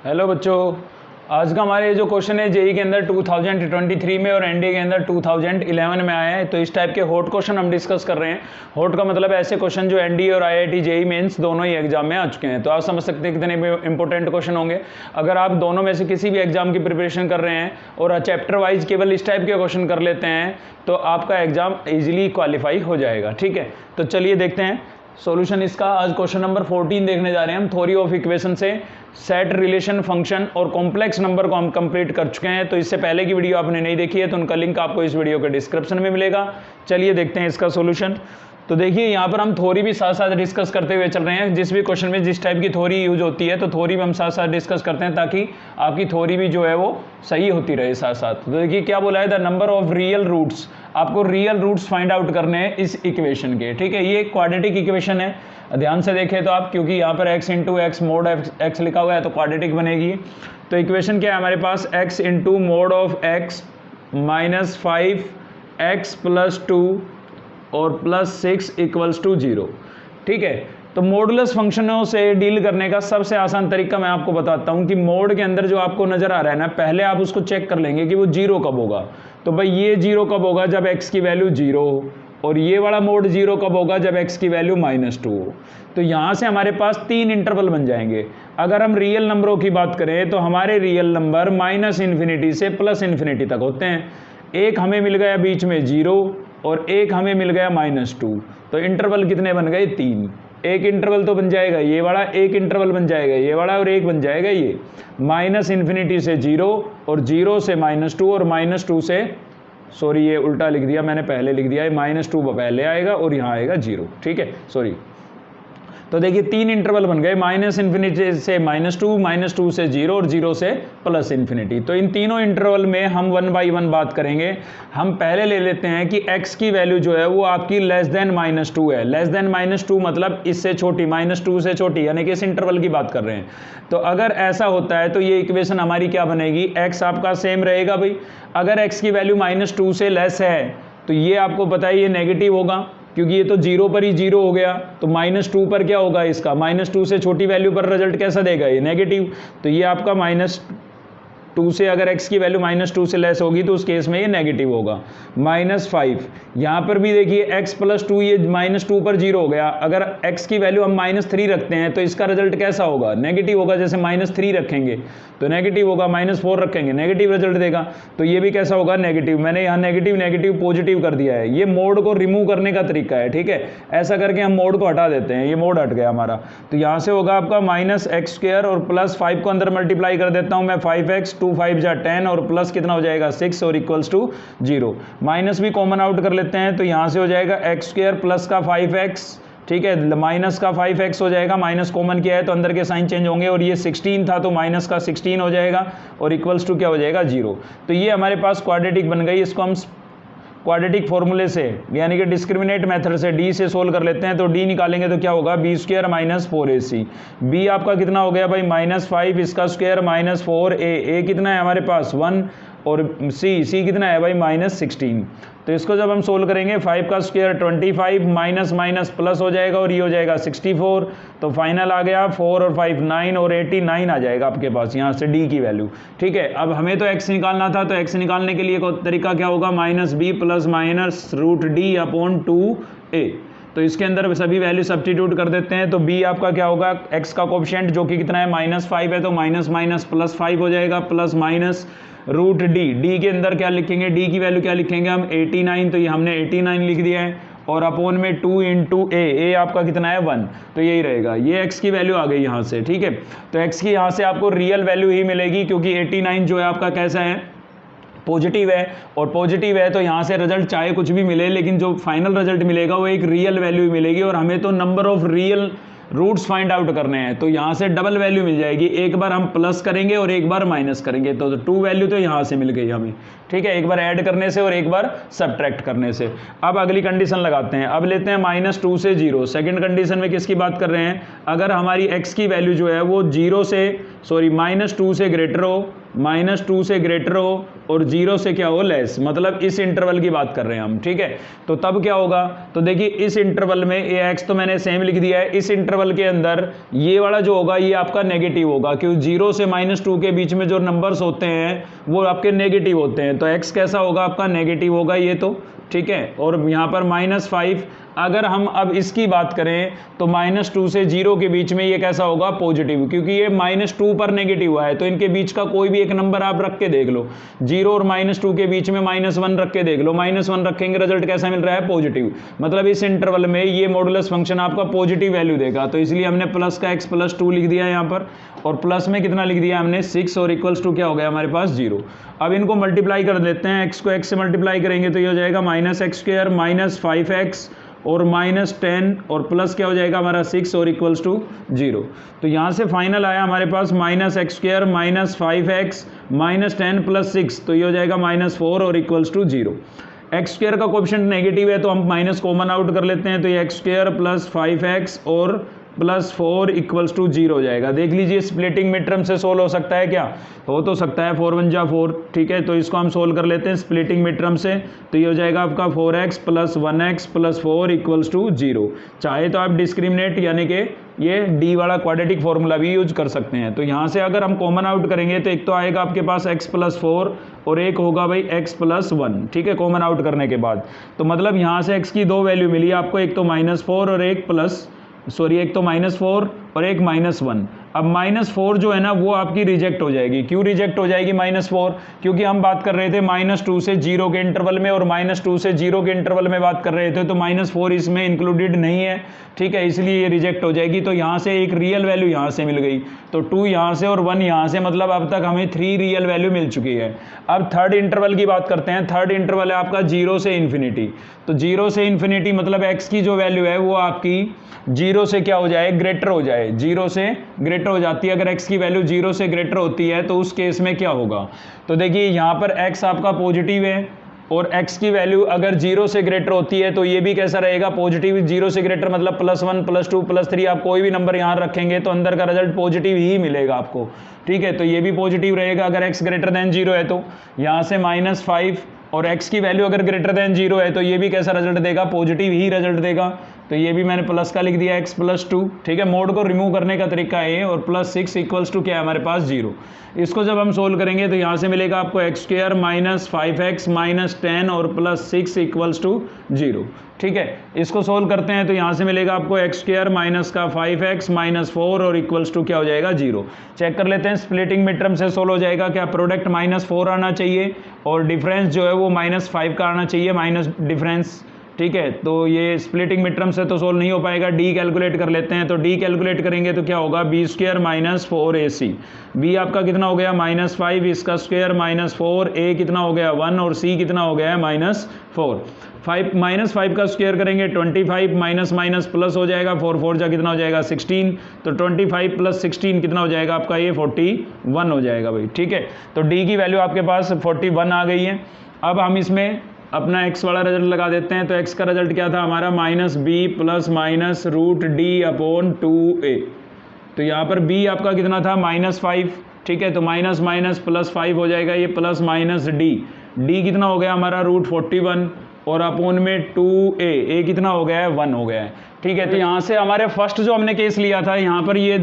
Hello बच्चों, आज का हमारे जो क्वेश्चन है जेई के अंदर 2023 में और एनडीए के अंदर 2011 में आया है। तो इस टाइप के हॉट क्वेश्चन हम डिस्कस कर रहे हैं। हॉट का मतलब ऐसे क्वेश्चन जो एनडीए और आईआईटी जेई मेंस दोनों ही एग्जाम में आ चुके हैं। तो आप समझ सकते हैं कितने इंपॉर्टेंट क्वेश्चन होंगे। अगर आप दोनों में से किसी भी एग्जाम की प्रिपरेशन कर रहे हैं और चैप्टर वाइज केवल इस टाइप के क्वेश्चन कर लेते हैं तो आपका एग्जाम ईजिली क्वालिफाई हो जाएगा। ठीक है, तो चलिए देखते हैं सॉल्यूशन इसका। आज क्वेश्चन नंबर 14 देखने जा रहे हैं हम। थ्योरी ऑफ इक्वेशन से सेट, रिलेशन, फंक्शन और कॉम्प्लेक्स नंबर को हम कंप्लीट कर चुके हैं। तो इससे पहले की वीडियो आपने नहीं देखी है तो उनका लिंक आपको इस वीडियो के डिस्क्रिप्शन में मिलेगा। चलिए देखते हैं इसका सॉल्यूशन। तो देखिए यहाँ पर हम थ्योरी भी साथ साथ डिस्कस करते हुए चल रहे हैं। जिस भी क्वेश्चन में जिस टाइप की थ्योरी यूज होती है तो थ्योरी भी हम साथ साथ डिस्कस करते हैं ताकि आपकी थ्योरी भी जो है वो सही होती रहे साथ साथ। तो देखिए क्या बोला है, the number of real roots. आपको रियल रूट्स फाइंड आउट करने हैं इस इक्वेशन के। ठीक है, ये क्वाड्रेटिक इक्वेशन है, ध्यान से देखें तो आप, क्योंकि यहाँ पर x into x mode x लिखा हुआ है तो क्वाड्रेटिक बनेगी। तो इक्वेशन क्या है हमारे पास, x into mode of x minus 5x plus 2 और प्लस 6 इक्वल्स टू 0। ठीक है, तो मॉडुलस फंक्शनों से डील करने का सबसे आसान तरीका मैं आपको बताता हूं कि मोड के अंदर जो आपको नजर आ रहा है ना, पहले आप उसको चेक कर लेंगे कि वो 0 कब होगा। तो भाई ये 0 कब होगा, जब x की वैल्यू 0 हो, और ये वाला मोड 0 कब होगा, जब x की वैल्यू -2 हो। तो यहां से हमारे पास 3 इंटरवल बन जाएंगे। अगर हम रियल नंबरों की बात करें तो हमारे रियल नंबर -∞ से +∞ तक होते हैं। एक हमें मिल गया बीच में 0 और एक हमें मिल गया -2। तो इंटरवल कितने बन गए, 3। एक इंटरवल तो बन जाएगा ये वाला, एक इंटरवल बन जाएगा ये वाला, और एक बन जाएगा ये -∞ से 0 और 0 से -2 और -2 से, सॉरी ये उल्टा लिख दिया मैंने, पहले लिख दिया है, -2 पहले आएगा और यहाँ आएगा 0। ठीक है, सॉरी। तो देखिए 3 इंटरवल बन गए, -∞ से -2, -2 से 0 और 0 से +∞। तो इन तीनों इंटरवल में हम 1 बाई 1 बात करेंगे। हम पहले ले लेते हैं कि x की वैल्यू जो है वो आपकी लेस देन -2 है। लेस देन -2 मतलब इससे छोटी, -2 से छोटी, यानी कि इस इंटरवल की बात कर रहे हैं। तो अगर ऐसा होता है तो ये इक्वेशन हमारी क्या बनेगी, x आपका सेम रहेगा भाई। अगर x की वैल्यू -2 से लेस है तो ये आपको पता है ये नेगेटिव होगा, क्योंकि ये तो 0 पर ही 0 हो गया। तो -2 पर क्या होगा इसका, -2 से छोटी वैल्यू पर रिजल्ट कैसा देगा, ये नेगेटिव। तो ये आपका -2 से, अगर x की वैल्यू -2 से लेस होगी तो उस केस में ये नेगेटिव होगा। -5 यहाँ पर भी देखिए x + 2, ये -2 पर 0 हो गया। अगर x की वैल्यू हम -3 रखते हैं तो इसका रिजल्ट कैसा होगा, नेगेटिव होगा। जैसे -3 रखेंगे तो नेगेटिव होगा, -4 रखेंगे नेगेटिव रिजल्ट देगा। तो ये भी कैसा होगा, नेगेटिव। मैंने यहाँ नेगेटिव नेगेटिव पॉजिटिव कर दिया है। ये मोड को रिमूव करने का तरीका है। ठीक है, ऐसा करके हम मोड को हटा देते हैं, ये मोड हट गया हमारा। तो यहाँ से होगा आपका -x² और +5 को अंदर मल्टीप्लाई कर देता हूँ मैं, 5x, 2 5 जा 10 और प्लस कितना हो जाएगा 6 और इक्वल्स टू 0। माइनस भी कॉमन आउट कर लेते हैं तो यहाँ से हो जाएगा x² प्लस का 5x। ठीक है, माइनस का 5x हो जाएगा, माइनस कॉमन किया है तो अंदर के साइन चेंज होंगे, और ये 16 था तो माइनस का 16 हो जाएगा और इक्वल्स टू क्या हो जाएगा 0। तो ये हमारे पास क्वाड्रेटिक बन गई। इसको हम क्वाड्रेटिक फॉर्मूले से, यानी कि डिस्क्रिमिनेट मेथड से d से सोल्व कर लेते हैं। तो d निकालेंगे तो क्या होगा, b² - 4ac। b आपका कितना हो गया भाई, -5, इसका स्क्वायर -4a कितना है हमारे पास 1, और c कितना है भाई -16। तो इसको जब हम सोल्व करेंगे, 5 का स्क्वायर 25, माइनस माइनस प्लस हो जाएगा और ये हो जाएगा 64। तो फाइनल आ गया 4 और 5 9 और 89 आ जाएगा आपके पास यहाँ से d की वैल्यू। ठीक है, अब हमें तो x निकालना था, तो x निकालने के लिए तरीका क्या होगा, -b + -√d/2a। तो इसके अंदर सभी वैल्यू सब्स्टिट्यूट कर देते हैं। तो b आपका क्या होगा, x का कोएफिशिएंट जो कि कितना है -5 है, तो माइनस माइनस +5 हो जाएगा, प्लस माइनस √d। के अंदर क्या लिखेंगे, d की वैल्यू क्या लिखेंगे हम, 89। तो ये हमने 89 लिख दिया है, और अपॉन में 2 × a आपका कितना है 1। तो यही रहेगा, ये x की वैल्यू आ गई यहाँ से। ठीक है, तो x की यहाँ से आपको रियल वैल्यू ही मिलेगी, क्योंकि 89 जो है आपका कैसा है, पॉजिटिव है। और पॉजिटिव है तो यहाँ से रिजल्ट चाहे कुछ भी मिले, लेकिन जो फाइनल रिजल्ट मिलेगा वो एक रियल वैल्यू मिलेगी। और हमें तो number of real roots find out करने हैं, तो यहाँ से डबल वैल्यू मिल जाएगी। एक बार हम प्लस करेंगे और एक बार माइनस करेंगे, तो 2 वैल्यू तो यहाँ से मिल गई हमें। ठीक है, एक बार ऐड करने से और एक बार सब्ट्रैक्ट करने से। अब अगली कंडीशन लगाते हैं, अब लेते हैं -2 से 0। सेकंड कंडीशन में किसकी बात कर रहे हैं, अगर हमारी x की वैल्यू जो है वो -2 से ग्रेटर हो -2 से ग्रेटर हो और 0 से क्या हो लेस, मतलब इस इंटरवल की बात कर रहे हैं हम, ठीक है। तो तब क्या होगा, तो देखिए इस इंटरवल में ये x तो मैंने सेम लिख दिया है, इस इंटरवल के अंदर ये वाला जो होगा ये आपका नेगेटिव होगा, क्योंकि 0 से -2 के बीच में जो नंबर्स होते हैं वो आपके नेगेटिव होते हैं, तो x कैसा होगा आपका नेगेटिव होगा ये तो, ठीक है। और यहाँ पर -5, अगर हम अब इसकी बात करें तो -2 से 0 के बीच में ये कैसा होगा पॉजिटिव, क्योंकि ये -2 पर नेगेटिव हुआ है, तो इनके बीच का कोई भी एक नंबर आप रख के देख लो, 0 और -2 के बीच में -1 रख के देख लो, -1 रखेंगे रिजल्ट कैसा मिल रहा है पॉजिटिव, मतलब इस इंटरवल में ये मॉडुलस फंक्शन आपका पॉजिटिव वैल्यू देगा, तो इसलिए हमने प्लस का x + 2 लिख दिया है यहाँ पर, और प्लस में कितना लिख दिया हमने 6 और इक्वल्स टू क्या हो गया हमारे पास 0। अब इनको मल्टीप्लाई कर देते हैं, x को x से मल्टीप्लाई करेंगे तो ये हो जाएगा -x² -5x और -10 और प्लस क्या हो जाएगा हमारा 6 और इक्वल्स टू 0। तो यहाँ से फाइनल आया हमारे पास -x² -5x -10 + 6, तो ये हो जाएगा -4 और इक्वल्स टू 0। x² का कोएफिशिएंट नेगेटिव है तो हम माइनस कॉमन आउट कर लेते हैं, तो ये x² + 5x और +4 इक्वल्स टू 0 हो जाएगा। देख लीजिए स्प्लिटिंग मिड टर्म से सोल्व हो सकता है क्या, हो तो सकता है, 4 × 1 = 4, ठीक है। तो इसको हम सोल्व कर लेते हैं स्प्लिटिंग मिड टर्म से, तो ये हो जाएगा आपका 4x + 1x + 4 इक्वल्स टू 0। चाहे तो आप डिस्क्रिमिनेट यानी कि ये डी वाला क्वाड्रेटिक फॉर्मूला भी यूज कर सकते हैं। तो यहाँ से अगर हम कॉमन आउट करेंगे तो एक तो आएगा आपके पास x + 4 और एक होगा भाई x + 1, ठीक है, कॉमन आउट करने के बाद। तो मतलब यहाँ से x की 2 वैल्यू मिली आपको, एक तो -4 और एक तो -4 और एक -1। अब -4 जो है ना वो आपकी रिजेक्ट हो जाएगी। क्यों रिजेक्ट हो जाएगी -4? क्योंकि हम बात कर रहे थे -2 से 0 के इंटरवल में, और -2 से 0 के इंटरवल में बात कर रहे थे, तो -4 इसमें इंक्लूडेड नहीं है, ठीक है, इसलिए ये रिजेक्ट हो जाएगी। तो यहाँ से एक रियल वैल्यू यहाँ से मिल गई, तो 2 यहाँ से और 1 यहाँ से, मतलब अब तक हमें 3 रियल वैल्यू मिल चुकी है। अब थर्ड इंटरवल की बात करते हैं। थर्ड इंटरवल है आपका 0 से इन्फिनिटी। तो 0 से इन्फिनिटी मतलब x की जो वैल्यू है वो आपकी 0 से क्या हो जाए, ग्रेटर हो जाए, 0 से ग्रेटर हो जाती है। अगर x की वैल्यू 0 से ग्रेटर होती है तो उस केस में क्या होगा, तो देखिए यहाँ पर x आपका पॉजिटिव है और x की वैल्यू अगर 0 से ग्रेटर होती है तो ये भी कैसा रहेगा पॉजिटिव। 0 से ग्रेटर मतलब +1 +2 +3, आप कोई भी नंबर यहाँ रखेंगे तो अंदर का रिजल्ट पॉजिटिव ही मिलेगा आपको, ठीक है। तो ये भी पॉजिटिव रहेगा अगर x ग्रेटर देन 0 है। तो यहाँ से -5 और x की वैल्यू अगर ग्रेटर देन 0 है तो ये भी कैसा रिजल्ट देगा, पॉजिटिव ही रिजल्ट देगा। तो ये भी मैंने प्लस का लिख दिया x + 2, ठीक है। मोड को रिमूव करने का तरीका है, और +6 इक्वल्स टू क्या है हमारे पास 0। इसको जब हम सोल्व करेंगे तो यहाँ से मिलेगा आपको x² -5x -10 और +6 इक्वल्स टू 0, ठीक है। इसको सोल्व करते हैं तो यहाँ से मिलेगा आपको x² -5x -4 और इक्वल्स टू क्या हो जाएगा 0। चेक कर लेते हैं स्प्लिटिंग मिड टर्म से सोल्व हो जाएगा क्या, प्रोडक्ट -4 आना चाहिए और डिफरेंस जो है वो -5 का आना चाहिए, माइनस डिफरेंस, ठीक है। तो ये स्प्लिटिंग मिड टर्म से तो सोल्व नहीं हो पाएगा। डी कैलकुलेट कर लेते हैं, तो डी कैलकुलेट करेंगे तो क्या होगा, b² -4ac। b आपका कितना हो गया -5, इसका स्क्वायर -4, a कितना हो गया 1 और c कितना हो गया -4। 5 का स्क्वायर करेंगे 25, माइनस माइनस प्लस हो जाएगा, 4 4 जा कितना हो जाएगा 16, तो 25 + 16 कितना हो जाएगा आपका, ये 41 हो जाएगा भाई, ठीक है। तो डी की वैल्यू आपके पास 41 आ गई है। अब हम इसमें अपना x वाला रिजल्ट लगा देते हैं। तो x का रिजल्ट क्या था हमारा, -b ± √d/2a। तो यहाँ पर b आपका कितना था -5, ठीक है। तो माइनस माइनस +5 हो जाएगा, ये +d कितना हो गया हमारा √41 और अपोन में 2a कितना हो गया है 1 हो गया है, ठीक है। तो यहाँ से हमारे फर्स्ट जो हमने केस लिया था, यहाँ पर ये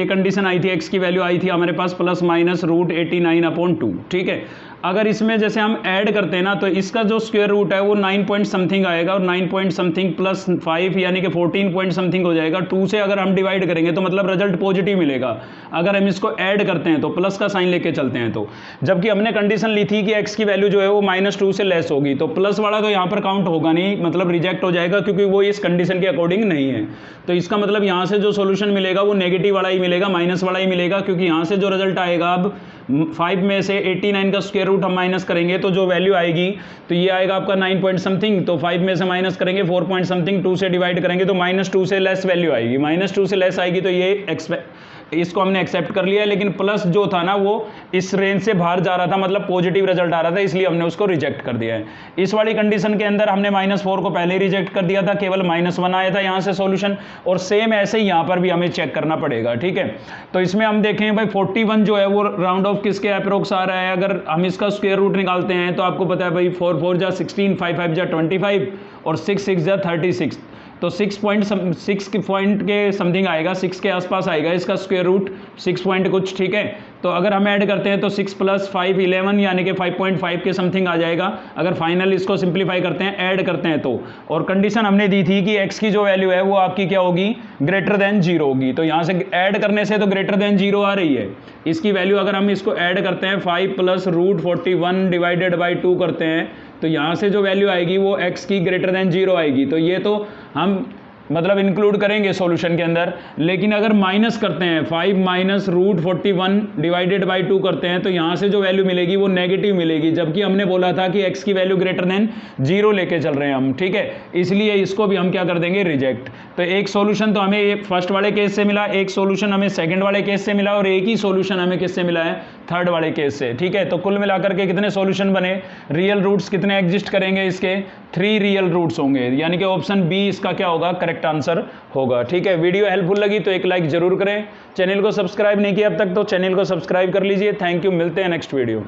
कंडीशन आई थी, x की वैल्यू आई थी हमारे पास ± √89/2, ठीक है। अगर इसमें जैसे हम ऐड करते हैं ना तो इसका जो स्क्वायर रूट है वो 9 पॉइंट समथिंग आएगा, और 9 पॉइंट समथिंग + 5 यानी कि 14 पॉइंट समथिंग हो जाएगा। 2 से अगर हम डिवाइड करेंगे तो मतलब रिजल्ट पॉजिटिव मिलेगा। अगर हम इसको ऐड करते हैं तो प्लस का साइन लेके चलते हैं तो, जबकि हमने कंडीशन ली थी कि x की वैल्यू जो है वो -2 से लेस होगी, तो प्लस वाला तो यहाँ पर काउंट होगा नहीं, मतलब रिजेक्ट हो जाएगा, क्योंकि वो इस कंडीशन के अकॉर्डिंग नहीं है। तो इसका मतलब यहाँ से जो सोल्यूशन मिलेगा वो नेगेटिव वाला ही मिलेगा, माइनस वाला ही मिलेगा, क्योंकि यहाँ से जो रिजल्ट आएगा, अब 5 में से 89 का स्क्वायर रूट हम माइनस करेंगे तो जो वैल्यू आएगी तो ये आएगा आपका 9 पॉइंट समथिंग, तो 5 में से माइनस करेंगे 4 पॉइंट समथिंग, 2 से डिवाइड करेंगे तो -2 से लेस वैल्यू आएगी, -2 से लेस आएगी तो ये इसको हमने एक्सेप्ट कर लिया, लेकिन प्लस जो था ना वो इस रेंज से बाहर जा रहा था, मतलब पॉजिटिव रिजल्ट आ रहा था, इसलिए हमने उसको रिजेक्ट कर दिया है। इस वाली कंडीशन के अंदर हमने -4 को पहले ही रिजेक्ट कर दिया था, केवल -1 आया था यहाँ से सॉल्यूशन, और सेम ऐसे ही यहाँ पर भी हमें चेक करना पड़ेगा, ठीक है। तो इसमें हम देखें भाई 41 जो है वो राउंड ऑफ किसके अप्रोक्स आ रहा है, अगर हम इसका स्क्वायर रूट निकालते हैं तो आपको पता है भाई 4 4 जा 16, 5 5 जा 25 और 6 6 जा 36, तो 6 पॉइंट के समथिंग आएगा, 6 के आसपास आएगा इसका स्क्वायर रूट, 6 पॉइंट कुछ, ठीक है। तो अगर हम ऐड करते हैं तो 6 + 5 11 यानी कि 5.5 के समथिंग आ जाएगा, अगर फाइनल इसको सिंप्लीफाई करते हैं, ऐड करते हैं तो। और कंडीशन हमने दी थी कि x की जो वैल्यू है वो आपकी क्या होगी, ग्रेटर देन 0 होगी। तो यहाँ से ऐड करने से तो ग्रेटर देन 0 आ रही है, इसकी वैल्यू अगर हम इसको ऐड करते हैं 5 + √41 डिवाइडेड बाई 2 करते हैं, तो यहाँ से जो वैल्यू आएगी वो x की ग्रेटर देन 0 आएगी। तो ये तो हम मतलब इंक्लूड करेंगे सॉल्यूशन के अंदर, लेकिन अगर माइनस करते हैं 5 - √41 डिवाइडेड बाई 2 करते हैं, तो यहाँ से जो वैल्यू मिलेगी वो नेगेटिव मिलेगी, जबकि हमने बोला था कि x की वैल्यू ग्रेटर देन 0 लेके चल रहे हैं हम, ठीक है। इसलिए इसको भी हम क्या कर देंगे, रिजेक्ट। तो एक सॉल्यूशन तो हमें फर्स्ट वाले केस से मिला, एक सॉल्यूशन हमें सेकंड वाले केस से मिला, और एक ही सॉल्यूशन हमें किससे मिला है, थर्ड वाले केस से, ठीक है। तो कुल मिलाकर के कितने सॉल्यूशन बने, रियल रूट्स कितने एग्जिस्ट करेंगे इसके, 3 रियल रूट्स होंगे, यानी कि ऑप्शन बी इसका क्या होगा, करेक्ट आंसर होगा, ठीक है। वीडियो हेल्पफुल लगी तो एक लाइक जरूर करें, चैनल को सब्सक्राइब नहीं किया अब तक तो चैनल को सब्सक्राइब कर लीजिए। थैंक यू, मिलते हैं नेक्स्ट वीडियो।